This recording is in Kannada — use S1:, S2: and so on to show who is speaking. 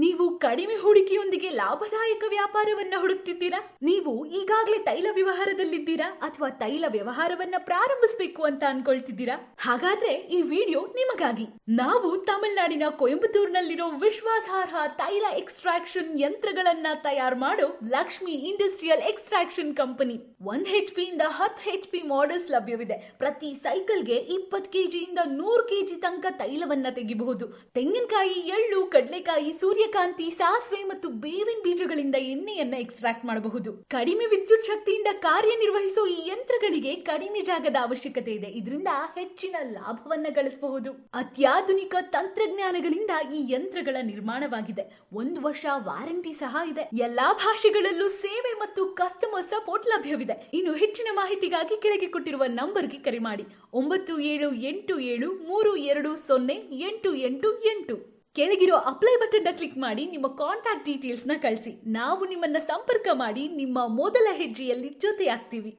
S1: ನೀವು ಕಡಿಮೆ ಹೂಡಿಕೆಯೊಂದಿಗೆ ಲಾಭದಾಯಕ ವ್ಯಾಪಾರವನ್ನ ಹುಡುಕ್ತಿದ್ದೀರಾ? ನೀವು ಈಗಾಗಲೇ ತೈಲ ವ್ಯವಹಾರದಲ್ಲಿದ್ದೀರಾ ಅಥವಾ ತೈಲ ವ್ಯವಹಾರವನ್ನ ಪ್ರಾರಂಭಿಸಬೇಕು ಅಂತ ಅನ್ಕೊಳ್ತಿದ್ದೀರಾ? ಹಾಗಾದ್ರೆ ಈ ವಿಡಿಯೋ ನಿಮಗಾಗಿ. ನಾವು ತಮಿಳುನಾಡಿನ ಕೊಯಂಬತ್ತೂರಿನಲ್ಲಿರೋ ವಿಶ್ವಾಸಾರ್ಹ ತೈಲ ಎಕ್ಸ್ಟ್ರಾಕ್ಷನ್ ಯಂತ್ರಗಳನ್ನ ತಯಾರು ಮಾಡೋ Lakshmi industrial extraction company. 1 HP ಇಂದ 10 HP ಮಾಡೆಲ್ಸ್ ಲಭ್ಯವಿದೆ. ಪ್ರತಿ ಸೈಕಲ್ಗೆ 20 kg ಇಂದ 100 kg ತನಕ ತೈಲವನ್ನ ತೆಗಿಬಹುದು. ತೆಂಗಿನಕಾಯಿ, ಎಳ್ಳು, ಕಡಲೆಕಾಯಿ, ಸೂರ್ಯಕಾಂತಿ, ಸಾಸಿವೆ ಮತ್ತು ಬೇವಿನ ಬೀಜಗಳಿಂದ ಎಣ್ಣೆಯನ್ನ ಎಕ್ಸ್ಟ್ರಾಕ್ಟ್ ಮಾಡಬಹುದು. ಕಡಿಮೆ ವಿದ್ಯುತ್ ಶಕ್ತಿಯಿಂದ ಕಾರ್ಯನಿರ್ವಹಿಸೋ ಈ ಯಂತ್ರಗಳಿಗೆ ಕಡಿಮೆ ಜಾಗದ ಅವಶ್ಯಕತೆ ಇದೆ. ಇದರಿಂದ ಹೆಚ್ಚಿನ ಲಾಭವನ್ನ ಗಳಿಸಬಹುದು. ಅತ್ಯಾಧುನಿಕ ತಂತ್ರಜ್ಞಾನಗಳಿಂದ ಈ ಯಂತ್ರಗಳ ನಿರ್ಮಾಣವಾಗಿದೆ. 1 ವರ್ಷ ವಾರಂಟಿ ಸಹ ಇದೆ. ಎಲ್ಲಾ ಭಾಷೆಗಳಲ್ಲೂ ಸೇವೆ ಮತ್ತು ಕಸ್ಟಮರ್ ಸಪೋರ್ಟ್ ಲಭ್ಯವಿದೆ. ಇನ್ನು ಹೆಚ್ಚಿನ ಮಾಹಿತಿಗಾಗಿ ಕೆಳಗೆ ಕೊಟ್ಟಿರುವ ನಂಬರ್ಗೆ ಕರೆ ಮಾಡಿ. 9787320888. ಕೆಳಗಿರೋ ಅಪ್ಲೈ ಬಟನ್ ಕ್ಲಿಕ್ ಮಾಡಿ ನಿಮ್ಮ ಕಾಂಟ್ಯಾಕ್ಟ್ ಡೀಟೇಲ್ಸ್ ನ ಕಳಿಸಿ. ನಾವು ನಿಮ್ಮನ್ನ ಸಂಪರ್ಕ ಮಾಡಿ ನಿಮ್ಮ ಮೊದಲ ಹೆಜ್ಜೆಯಲ್ಲಿ ಜೊತೆಯಾಗ್ತೀವಿ.